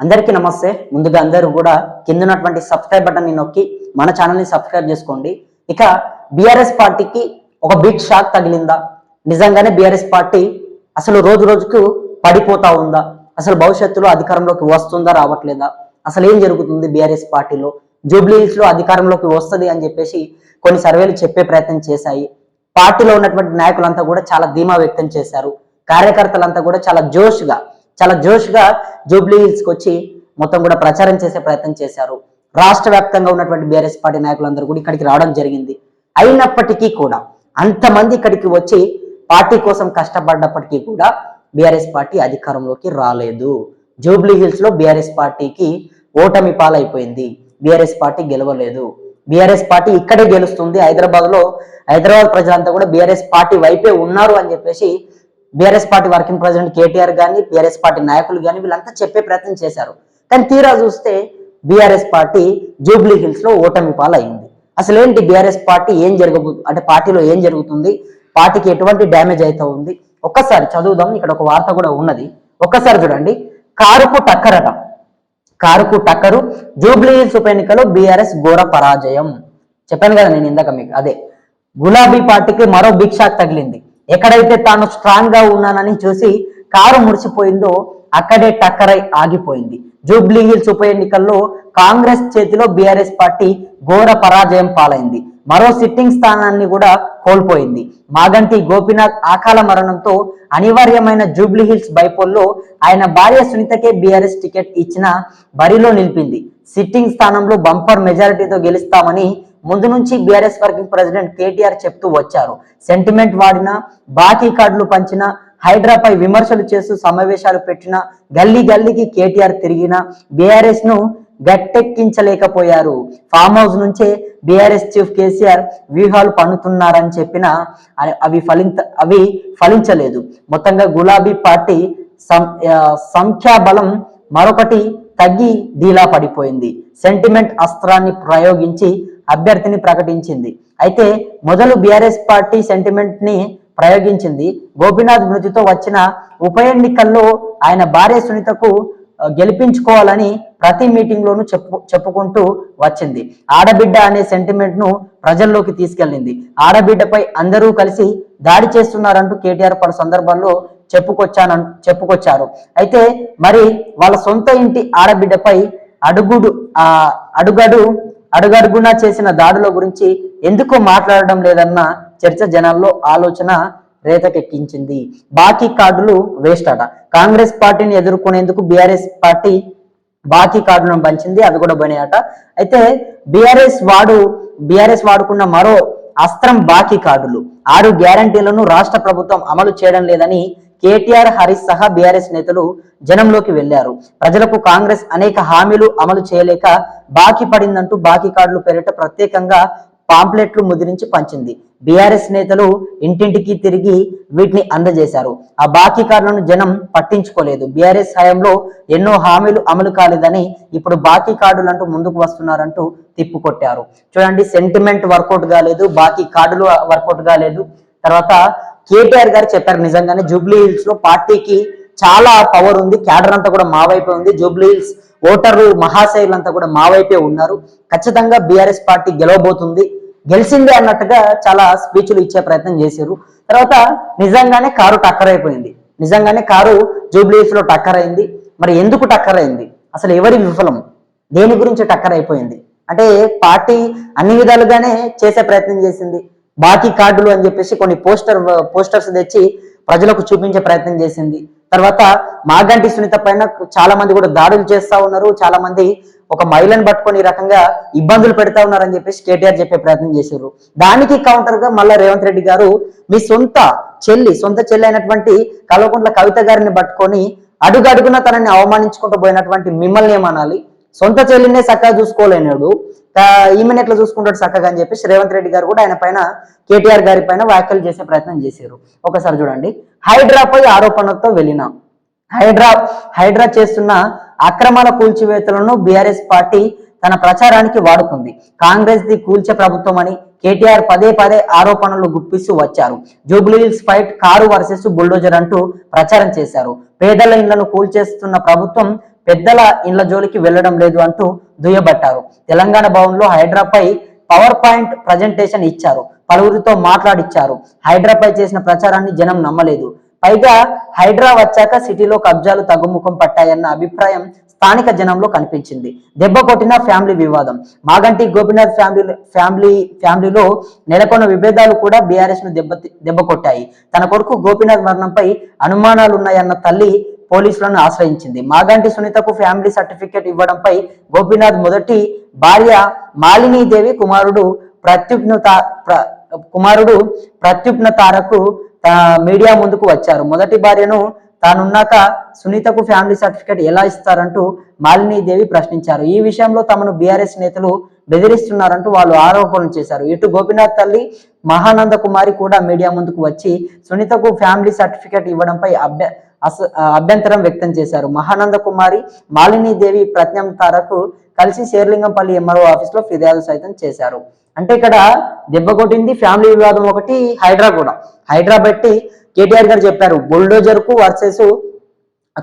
అందరికీ నమస్తే. ముందుగా అందరూ కూడా కింద ఉన్నటువంటి సబ్స్క్రైబ్ బటన్ ని నొక్కి మన ఛానల్ ని సబ్స్క్రైబ్ చేసుకోండి. ఇక బీఆర్ఎస్ పార్టీకి ఒక బిగ్ షాక్ తగిలిందా? నిజంగానే బీఆర్ఎస్ పార్టీ అసలు రోజు రోజుకు పడిపోతా ఉందా? అసలు భవిష్యత్తులో అధికారంలోకి వస్తుందా రావట్లేదా? అసలు ఏం జరుగుతుంది బీఆర్ఎస్ పార్టీలో? జూబ్లీ హిల్స్ లో అధికారంలోకి వస్తుంది అని చెప్పేసి కొన్ని సర్వేలు చెప్పే ప్రయత్నం చేశాయి. పార్టీలో ఉన్నటువంటి నాయకులంతా కూడా చాలా ధీమా వ్యక్తం చేశారు. కార్యకర్తలంతా కూడా చాలా జోష్గా జూబ్లీ హిల్స్ కి వచ్చి మొత్తం కూడా ప్రచారం చేసే ప్రయత్నం చేశారు. రాష్ట్ర వ్యాప్తంగా ఉన్నటువంటి బీఆర్ఎస్ పార్టీ నాయకులందరూ కూడా ఇక్కడికి రావడం జరిగింది. అయినప్పటికీ కూడా అంతమంది ఇక్కడికి వచ్చి పార్టీ కోసం కష్టపడ్డప్పటికీ కూడా బీఆర్ఎస్ పార్టీ అధికారంలోకి రాలేదు. జూబ్లీ హిల్స్ లో బీఆర్ఎస్ పార్టీకి ఓటమి పాలైపోయింది. బీఆర్ఎస్ పార్టీ గెలవలేదు. బీఆర్ఎస్ పార్టీ ఇక్కడే గెలుస్తుంది. హైదరాబాద్ ప్రజలంతా కూడా బీఆర్ఎస్ పార్టీ వైపే ఉన్నారు అని చెప్పేసి BRS party working president KTR కానీ బీఆర్ఎస్ పార్టీ నాయకులు కానీ వీళ్ళంతా చెప్పే ప్రయత్నం చేశారు. కానీ తీరా చూస్తే బీఆర్ఎస్ పార్టీ జూబ్లీ హిల్స్ లో ఓటమి పాలైంది. అసలు ఏంటి బీఆర్ఎస్ పార్టీ అంటే పార్టీలో ఏం జరుగుతుంది, పార్టీకి ఎటువంటి డ్యామేజ్ అయితే ఉంది ఒక్కసారి చదువుదాం. ఇక్కడ ఒక వార్త కూడా ఉన్నది, ఒక్కసారి చూడండి. కారుకు టక్కరు జూబ్లీ హిల్స్ ఉప ఎన్నికలో బీఆర్ఎస్ ఘోర పరాజయం. చెప్పాను కదా నేను ఇందాక మీకు. అదే గులాబీ పార్టీకి మరో బిగ్ షాక్ తగిలింది. ఎక్కడైతే తాను స్ట్రాంగ్ గా ఉన్నానని చూసి కారు మురిసిపోయిందో అక్కడే టక్కరై ఆగిపోయింది. జూబ్లీ హిల్స్ ఉప ఎన్నికల్లో కాంగ్రెస్ చేతిలో బీఆర్ఎస్ పార్టీ ఘోర పరాజయం పాలైంది. మరో సిట్టింగ్ స్థానాన్ని కూడా కోల్పోయింది. మాగంటి గోపీనాథ్ అకాల మరణంతో అనివార్యమైన జూబ్లీ హిల్స్ బైపోల్లో ఆయన భార్య సునీతకే బీఆర్ఎస్ టికెట్ ఇచ్చిన బరిలో నిలిపింది. సిట్టింగ్ స్థానంలో బంపర్ మెజారిటీతో గెలుస్తామని ముందు నుంచి బీఆర్ఎస్ వర్కింగ్ ప్రెసిడెంట్ కేటీఆర్ చెప్తూ వచ్చారు. సెంటిమెంట్ వాడిన, బాకీ కార్డులు పంచిన, హైడ్రాపై విమర్శలు చేస్తూ సమావేశాలు పెట్టిన, గల్లీకి కేటీఆర్ తిరిగిన బీఆర్ఎస్ ను గట్టెక్కించలేకపోయారు. ఫామ్ హౌస్ నుంచే బీఆర్ఎస్ చీఫ్ కేసీఆర్ వ్యూహాలు పన్నుతున్నారని చెప్పినా అవి ఫలించలేదు. మొత్తంగా గులాబీ పార్టీ సంఖ్యాబలం మరొకటి తగ్గి డీలా పడిపోయింది. సెంటిమెంట్ అస్త్రాన్ని ప్రయోగించి అభ్యర్థిని ప్రకటించింది. అయితే మొదలు బీఆర్ఎస్ పార్టీ సెంటిమెంట్ ని ప్రయోగించింది. గోపీనాథ్ మృతితో వచ్చిన ఉప ఎన్నికల్లో ఆయన భార్య సునీతకు గెలిపించుకోవాలని ప్రతి మీటింగ్ లోనూ చెప్పుకుంటూ వచ్చింది. ఆడబిడ్డ అనే సెంటిమెంట్ ను ప్రజల్లోకి తీసుకెళ్ళింది. ఆడబిడ్డపై అందరూ కలిసి దాడి చేస్తున్నారంటూ కేటీఆర్ పలు సందర్భాల్లో చెప్పుకొచ్చారు. అయితే మరి వాళ్ళ సొంత ఇంటి ఆడబిడ్డపై అడుగడుగునా చేసిన దాడుల గురించి ఎందుకు మాట్లాడడం లేదన్న చర్చ జనాల్లో ఆలోచన రేతకెక్కించింది. బాకీ కార్డులు వేస్ట్ అట. కాంగ్రెస్ పార్టీని ఎదుర్కొనేందుకు బీఆర్ఎస్ పార్టీ బాకీ కార్డులను పంచింది, అవి కూడా పోయినాయట. అయితే బీఆర్ఎస్ వాడుకున్న మరో అస్త్రం బాకీ కార్డులు. 6 గ్యారంటీలను రాష్ట్ర ప్రభుత్వం అమలు చేయడం లేదని కేటీఆర్, హరీష్ సహా బీఆర్ఎస్ నేతలు జనంలోకి వెళ్లారు. ప్రజలకు కాంగ్రెస్ అనేక హామీలు అమలు చేయలేక బాకీ పడిందంటూ బాకీ కార్డులు పేరిట ప్రత్యేకంగా పాంప్లెట్లు ముద్రించి పంచింది. బీఆర్ఎస్ నేతలు ఇంటింటికి తిరిగి వీటిని అందజేశారు. ఆ బాకీ కార్డులను జనం పట్టించుకోలేదు. బీఆర్ఎస్ హయాంలో ఎన్నో హామీలు అమలు కాలేదని ఇప్పుడు బాకీ కార్డులంటూ ముందుకు వస్తున్నారంటూ తిప్పుకొట్టారు. చూడండి, సెంటిమెంట్ వర్కౌట్ కాలేదు, బాకీ కార్డులు వర్కౌట్ కాలేదు. తర్వాత కేటీఆర్ గారు చెప్పారు, నిజంగానే జూబ్లీ హిల్స్ లో పార్టీకి చాలా పవర్ ఉంది, క్యాడర్ అంతా కూడా మా వైపే ఉంది, జూబ్లీ హిల్స్ ఓటర్లు మహాశైలంతా కూడా మా వైపే ఉన్నారు, ఖచ్చితంగా బీఆర్ఎస్ పార్టీ గెలవబోతుంది, గెలిచింది అన్నట్టుగా చాలా స్పీచ్లు ఇచ్చే ప్రయత్నం చేశారు. తర్వాత నిజంగానే కారు టక్కర్ అయిపోయింది. నిజంగానే కారు జూబ్లీ హిల్స్ లో టక్కర్ అయింది. మరి ఎందుకు టక్కర్ అయింది? అసలు ఎవరి విఫలం? దేని గురించి టక్కర్ అయిపోయింది? అంటే పార్టీ అన్ని విధాలుగానే చేసే ప్రయత్నం చేసింది. బాకీ కార్డులు అని చెప్పేసి కొన్ని పోస్టర్స్ తెచ్చి ప్రజలకు చూపించే ప్రయత్నం చేసింది. తర్వాత మాగంటి సునీత పైన చాలా మంది కూడా దాడులు చేస్తా ఉన్నారు. చాలా మంది ఒక మహిళను పట్టుకొని ఈ రకంగా ఇబ్బందులు పెడతా ఉన్నారని చెప్పేసి కేటీఆర్ చెప్పే ప్రయత్నం చేశారు. దానికి కౌంటర్ గా మళ్ళా రేవంత్ రెడ్డి గారు మీ సొంత చెల్లి అయినటువంటి కల్వకుంట్ల కవిత గారిని పట్టుకొని అడుగడుగున తనని అవమానించుకుంటూ పోయినటువంటి మిమ్మల్ని ఏమనాలి? సొంత చెల్లినే చక్కగా చూసుకోలేనాడు, ఈమెను ఎట్లా చూసుకుంటాడు చక్కగా అని చెప్పేసి రేవంత్ రెడ్డి గారు కూడా ఆయన పైన, కేటీఆర్ గారి పైన వ్యాఖ్యలు చేసే ప్రయత్నం చేశారు. ఒకసారి చూడండి. హైడ్రాపై ఆరోపణలతో వెళ్ళిన హైడ్రా చేస్తున్న అక్రమాల కూల్చివేతలను బీఆర్ఎస్ పార్టీ తన ప్రచారానికి వాడుకుంది. కాంగ్రెస్ ది కూల్చే ప్రభుత్వం అని కేటీఆర్ పదే ఆరోపణలు గుప్పిస్తూ వచ్చారు. Jubilee Hills fight car versus bulldozer అంటూ ప్రచారం చేశారు. పేదల ఇళ్లను కూల్చేస్తున్న ప్రభుత్వం పెద్దల ఇండ్ల జోలికి వెళ్లడం లేదు అంటూ దుయ్యబట్టారు. తెలంగాణ భవన్లో హైడ్రాపై పవర్ పాయింట్ ప్రజెంటేషన్ ఇచ్చారు. పలువురితో మాట్లాడిచ్చారు. హైడ్రాపై చేసిన ప్రచారాన్ని జనం నమ్మలేదు. పైగా హైడ్రా వచ్చాక సిటీలో కబ్జాలు తగ్గుముఖం పట్టాయన్న అభిప్రాయం స్థానిక జనంలో కనిపించింది. దెబ్బ కొట్టిన ఫ్యామిలీ వివాదం. మాగంటి గోపీనాథ్ ఫ్యామిలీలో నెలకొన్న విభేదాలు కూడా బీఆర్ఎస్ ను దెబ్బ కొట్టాయి. తన కొడుకు గోపీనాథ్ మరణంపై అనుమానాలున్నాయన్న తల్లి పోలీసులను ఆశ్రయించింది. మాగంటి సునీతకు ఫ్యామిలీ సర్టిఫికేట్ ఇవ్వడంపై గోపీనాథ్ మొదటి భార్య మాలినీదేవి కుమారుడు ప్రత్యుప్న తారకు మీడియా ముందుకు వచ్చారు. మొదటి భార్యను తానున్నాక సునీతకు ఫ్యామిలీ సర్టిఫికేట్ ఎలా ఇస్తారంటూ మాలినీదేవి ప్రశ్నించారు. ఈ విషయంలో తమను బీఆర్ఎస్ నేతలు బెదిరిస్తున్నారంటూ వాళ్ళు ఆరోపణలు చేశారు. ఇటు గోపీనాథ్ తల్లి మహానంద కుమారి కూడా మీడియా ముందుకు వచ్చి సునీతకు ఫ్యామిలీ సర్టిఫికేట్ ఇవ్వడంపై అభ్యంతరం వ్యక్తం చేశారు. మహానంద కుమారి మాలినీదేవి ప్రత్యంతారకు కలిసి శేర్లింగంపల్లి ఎంఆర్ఓ ఆఫీస్ లో ఫిర్యాదు సైతం చేశారు. అంటే ఇక్కడ దెబ్బ కొట్టింది ఫ్యామిలీ వివాదం ఒకటి, హైడ్రా కూడా. హైడ్రా బట్టి కేటీఆర్ గారు చెప్పారు, బుల్డోజర్ కు వర్సెస్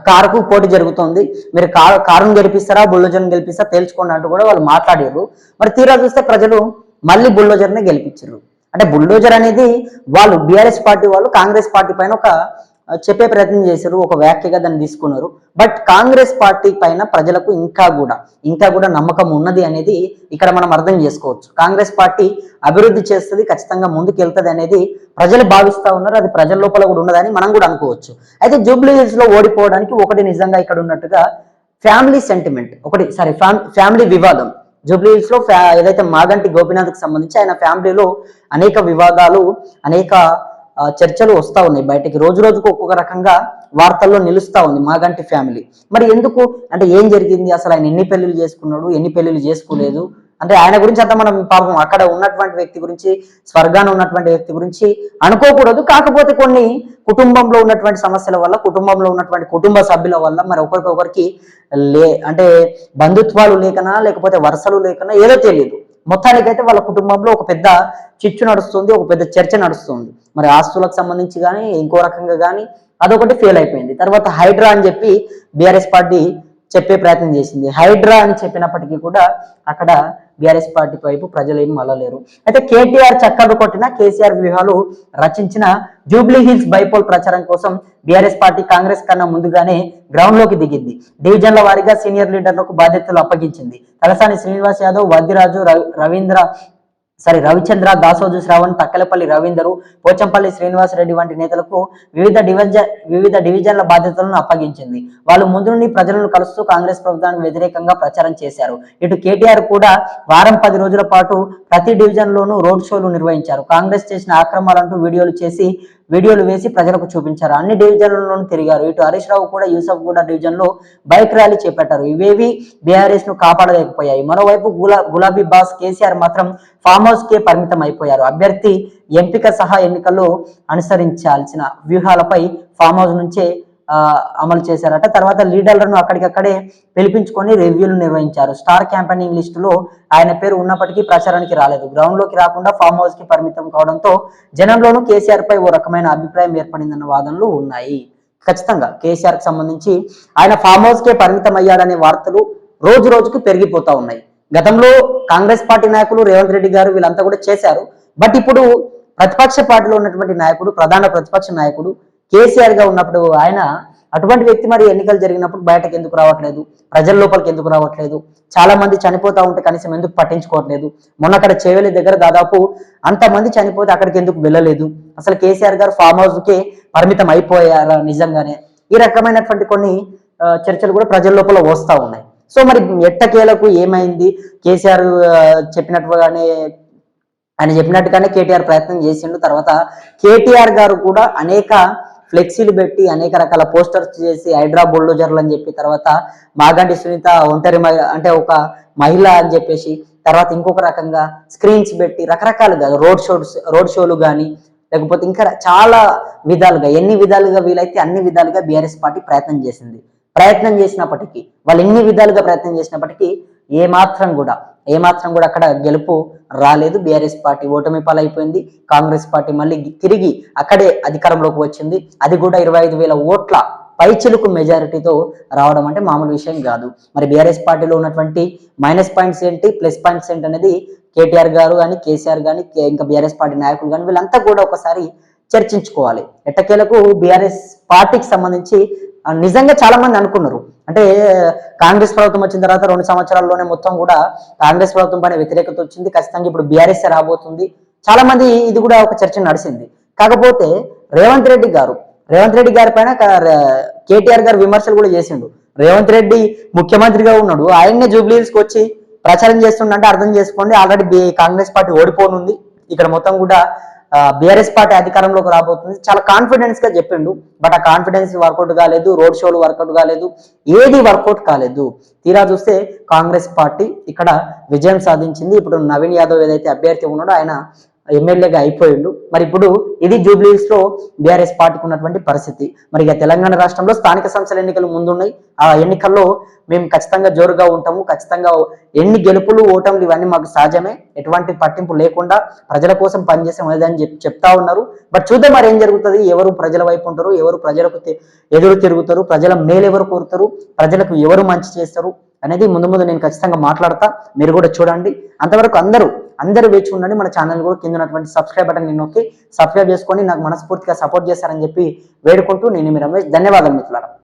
కారుకు పోటీ జరుగుతుంది, మీరు కారును గెలిపిస్తారా బుల్డోజర్ని గెలిపిస్తారా తేల్చుకోండి అంటూ కూడా వాళ్ళు మాట్లాడారు. మరి తీరా చూస్తే ప్రజలు మళ్ళీ బుల్డోజర్ని గెలిపించారు. అంటే బుల్డోజర్ అనేది వాళ్ళు బీఆర్ఎస్ పార్టీ వాళ్ళు కాంగ్రెస్ పార్టీ పైన ఒక చెప్పే ప్రయత్నం చేశారు, ఒక వ్యాఖ్యగా దాన్ని తీసుకున్నారు. బట్ కాంగ్రెస్ పార్టీ పైన ప్రజలకు ఇంకా కూడా నమ్మకం ఉన్నది అనేది ఇక్కడ మనం అర్థం చేసుకోవచ్చు. కాంగ్రెస్ పార్టీ అభివృద్ధి చేస్తుంది, ఖచ్చితంగా ముందుకు వెళ్తుంది అనేది ప్రజలు భావిస్తా ఉన్నారు. అది ప్రజల లోపల కూడా ఉన్నదని మనం కూడా అనుకోవచ్చు. అయితే జూబ్లీ హిల్స్ లో ఓడిపోవడానికి ఒకటి నిజంగా ఇక్కడ ఉన్నట్టుగా ఫ్యామిలీ సెంటిమెంట్ ఫ్యామిలీ వివాదం. జూబ్లీ హిల్స్ లో ఏదైతే మాగంటి గోపీనాథ్ కి సంబంధించి ఆయన ఫ్యామిలీలో అనేక వివాదాలు, అనేక చర్చలు వస్తా ఉన్నాయి బయటకి. రోజు రోజుకు ఒక్కొక్క రకంగా వార్తల్లో నిలుస్తా ఉంది మాగంటి ఫ్యామిలీ. మరి ఎందుకు అంటే ఏం జరిగింది, అసలు ఆయన ఎన్ని పెళ్లిళ్ళు చేసుకున్నాడు, ఎన్ని పెళ్లిళ్ళు చేసుకోలేదు, అంటే ఆయన గురించి అంతా మనం పాపం అక్కడ ఉన్నటువంటి వ్యక్తి గురించి, స్వర్గాన్ని ఉన్నటువంటి వ్యక్తి గురించి అనుకోకూడదు. కాకపోతే కొన్ని కుటుంబంలో ఉన్నటువంటి సమస్యల వల్ల, కుటుంబంలో ఉన్నటువంటి కుటుంబ సభ్యుల వల్ల మరి ఒకరికొకరికి అంటే బంధుత్వాలు లేకనా లేకపోతే వరుసలు లేకనా ఏదో తెలియదు, మొత్తానికైతే వాళ్ళ కుటుంబంలో ఒక పెద్ద చిచ్చు నడుస్తుంది, ఒక పెద్ద చర్చ నడుస్తుంది. మరి ఆస్తులకు సంబంధించి కానీ ఇంకో రకంగా కానీ అదొకటి ఫెయిల్ అయిపోయింది. తర్వాత హైడ్రా అని చెప్పి బీఆర్ఎస్ పార్టీ చెప్పే ప్రయత్నం చేసింది. హైడ్రా అని చెప్పినప్పటికీ కూడా అక్కడ బీఆర్ఎస్ పార్టీ వైపు ప్రజలు ఏం మళ్ళలేరు. అయితే కేటీఆర్ చక్కర్లు కొట్టిన కేసీఆర్ వ్యూహాలు రచించిన జూబ్లీ హిల్స్ బైపోల్ ప్రచారం కోసం బీఆర్ఎస్ పార్టీ కాంగ్రెస్ కన్నా ముందుగానే గ్రౌండ్ లోకి దిగింది. డివిజన్ల వారీగా సీనియర్ లీడర్లకు బాధ్యతలు అప్పగించింది. తలసాని శ్రీనివాస్ యాదవ్, వద్దిరాజు, రవిచంద్ర, దాసోజు శ్రావణ్, తక్కలపల్లి రవీందరు, పోచంపల్లి శ్రీనివాసరెడ్డి వంటి నేతలకు వివిధ డివిజన్ల బాధ్యతలను అప్పగించింది. వాళ్ళు ముందు నుండి ప్రజలను కలుస్తూ కాంగ్రెస్ ప్రభుత్వానికి వ్యతిరేకంగా ప్రచారం చేశారు. ఇటు కేటీఆర్ కూడా వారం 10 రోజుల పాటు ప్రతి డివిజన్ లోనూ రోడ్ షోలు నిర్వహించారు. కాంగ్రెస్ చేసిన ఆక్రమణలంటూ వీడియోలు వేసి ప్రజలకు చూపించారు. అన్ని డివిజన్లలోనూ తిరిగారు. ఇటు హరీష్ రావు కూడా యూసఫ్గూడ డివిజన్ లో బైక్ ర్యాలీ చేపట్టారు. ఇవేవి బీఆర్ఎస్ ను కాపాడలేకపోయాయి. మరోవైపు గులాబీ బాస్ కేసీఆర్ మాత్రం ఫామ్ హౌస్ కే పరిమితం అయిపోయారు. అభ్యర్థి ఎంపిక సహా ఎన్నికల్లో అనుసరించాల్సిన వ్యూహాలపై ఫామ్ హౌస్ నుంచే అమలు చేశారట. తర్వాత లీడర్లను అక్కడికక్కడే పిలిపించుకొని రివ్యూలు నిర్వహించారు. స్టార్ క్యాంపెయినింగ్ లిస్టులో ఆయన పేరు ఉన్నప్పటికీ ప్రచారానికి రాలేదు. గ్రౌండ్ లోకి రాకుండా ఫామ్ హౌస్ కి పరిమితం కావడంతో జనంలోనూ కేసీఆర్ పై ఓ రకమైన అభిప్రాయం ఏర్పడిందన్న వాదనలు ఉన్నాయి. ఖచ్చితంగా కేసీఆర్ కి సంబంధించి ఆయన ఫామ్ హౌస్ కే పరిమితం అయ్యాడనే వార్తలు రోజు రోజుకు పెరిగిపోతా ఉన్నాయి. గతంలో కాంగ్రెస్ పార్టీ నాయకులు రేవంత్ రెడ్డి గారు వీళ్ళంతా కూడా చేశారు. బట్ ఇప్పుడు ప్రతిపక్ష పార్టీలో ఉన్నటువంటి నాయకుడు, ప్రధాన ప్రతిపక్ష నాయకుడు కేసీఆర్ గా ఉన్నప్పుడు ఆయన అటువంటి వ్యక్తి మరి ఎన్నికలు జరిగినప్పుడు బయటకు ఎందుకు రావట్లేదు, ప్రజల లోపలికి ఎందుకు రావట్లేదు, చాలా మంది చనిపోతా ఉంటే కనీసం ఎందుకు పట్టించుకోవట్లేదు, మొన్న అక్కడ చేవెళ్లి దగ్గర దాదాపు అంతమంది చనిపోతే అక్కడికి ఎందుకు వెళ్ళలేదు, అసలు కేసీఆర్ గారు ఫామ్ హౌస్ కే పరిమితం అయిపోయారా నిజంగానే, ఈ రకమైనటువంటి కొన్ని చర్చలు కూడా ప్రజల లోపల వస్తూ ఉన్నాయి. సో మరి ఎట్టకేలకు ఏమైంది, కేసీఆర్ ఆయన చెప్పినట్టుగానే కేటీఆర్ ప్రయత్నం చేసిండు. తర్వాత కేటీఆర్ గారు కూడా అనేక ఫ్లెక్సీలు పెట్టి అనేక రకాల పోస్టర్స్ చేసి హైడ్రా బుల్డోజర్లు అని చెప్పి, తర్వాత మాగంటి సునీత ఒంటరి అంటే ఒక మహిళ అని చెప్పేసి, తర్వాత ఇంకొక రకంగా స్క్రీన్స్ పెట్టి రకరకాలుగా రోడ్ షోలు కానీ లేకపోతే ఇంకా చాలా విధాలుగా ఎన్ని విధాలుగా వీలైతే అన్ని విధాలుగా బీఆర్ఎస్ పార్టీ ప్రయత్నం చేసినప్పటికీ వాళ్ళు ఎన్ని విధాలుగా ప్రయత్నం చేసినప్పటికీ ఏమాత్రం కూడా అక్కడ గెలుపు రాలేదు. బీఆర్ఎస్ పార్టీ ఓటమి పాలైపోయింది. కాంగ్రెస్ పార్టీ మళ్ళీ తిరిగి అక్కడే అధికారంలోకి వచ్చింది. అది కూడా 25,000 ఓట్ల పైచిలుకు మెజారిటీతో రావడం అంటే మామూలు విషయం కాదు. మరి బీఆర్ఎస్ పార్టీలో ఉన్నటువంటి మైనస్ పాయింట్స్ ఏంటి, ప్లస్ పాయింట్స్ ఏంటి అనేది కేటీఆర్ గారు కానీ, కేసీఆర్ కానీ, ఇంకా బీఆర్ఎస్ పార్టీ నాయకులు కానీ వీళ్ళంతా కూడా ఒకసారి చర్చించుకోవాలి. ఎట్టకేలకు బీఆర్ఎస్ పార్టీకి సంబంధించి నిజంగా చాలా మంది అనుకున్నారు అంటే కాంగ్రెస్ ప్రభుత్వం వచ్చిన తర్వాత 2 సంవత్సరాల్లోనే మొత్తం కూడా కాంగ్రెస్ ప్రభుత్వం పైన వ్యతిరేకత వచ్చింది, ఖచ్చితంగా ఇప్పుడు బీఆర్ఎస్ రాబోతుంది, చాలా మంది ఇది కూడా ఒక చర్చ నడిచింది. కాకపోతే రేవంత్ రెడ్డి గారి పైన కేటీఆర్ గారు విమర్శలు కూడా చేసిండు. రేవంత్ రెడ్డి ముఖ్యమంత్రిగా ఉన్నాడు, ఆయన్నే జూబ్లీహిల్స్కి వచ్చి ప్రచారం చేస్తుండే అర్థం చేసుకోండి, ఆల్రెడీ కాంగ్రెస్ పార్టీ ఓడిపోనుంది, ఇక్కడ మొత్తం కూడా బీఆర్ఎస్ పార్టీ అధికారంలోకి రాబోతుంది, చాలా కాన్ఫిడెన్స్ గా చెప్పిండు. బట్ ఆ కాన్ఫిడెన్స్ వర్కౌట్ కాలేదు, రోడ్ షోలు వర్కౌట్ కాలేదు, ఏది వర్కౌట్ కాలేదు. తీరా చూస్తే కాంగ్రెస్ పార్టీ ఇక్కడ విజయం సాధించింది. ఇప్పుడు నవీన్ యాదవ్ ఏదైతే అభ్యర్థి ఉన్నాడో ఆయన ఎమ్మెల్యేగా అయిపోయిండు. మరి ఇప్పుడు ఇది జూబ్లీహిల్స్ లో బీఆర్ఎస్ పార్టీకి ఉన్నటువంటి పరిస్థితి. మరి ఇక తెలంగాణ రాష్ట్రంలో స్థానిక సంస్థల ఎన్నికలు ముందున్నాయి. ఆ ఎన్నికల్లో మేము ఖచ్చితంగా జోరుగా ఉంటాము, ఖచ్చితంగా ఎన్ని గెలుపులు ఓటములు ఇవన్నీ మాకు సహజమే, ఎటువంటి పట్టింపు లేకుండా ప్రజల కోసం పనిచేసాం అని చెప్తా ఉన్నారు. బట్ చూద్దాం మరి ఏం జరుగుతుంది, ఎవరు ప్రజల వైపు ఉంటారు, ఎవరు ప్రజలకు ఎదురు తిరుగుతారు, ప్రజల మేలు ఎవరు కోరుతారు, ప్రజలకు ఎవరు మంచి చేస్తారు అనేది ముందు నేను ఖచ్చితంగా మాట్లాడతా, మీరు కూడా చూడండి. అంతవరకు అందరూ వేచి ఉండండి. మన ఛానల్ కూడా కింద ఉన్నటువంటి సబ్స్క్రైబ్ బటన్ నొక్కి సబ్స్క్రైబ్ చేసుకొని నాకు మనస్ఫూర్తిగా సపోర్ట్ చేస్తారని చెప్పి వేడుకుంటూ నేను మీ రమేష్. ధన్యవాదాలు మిత్రులారా.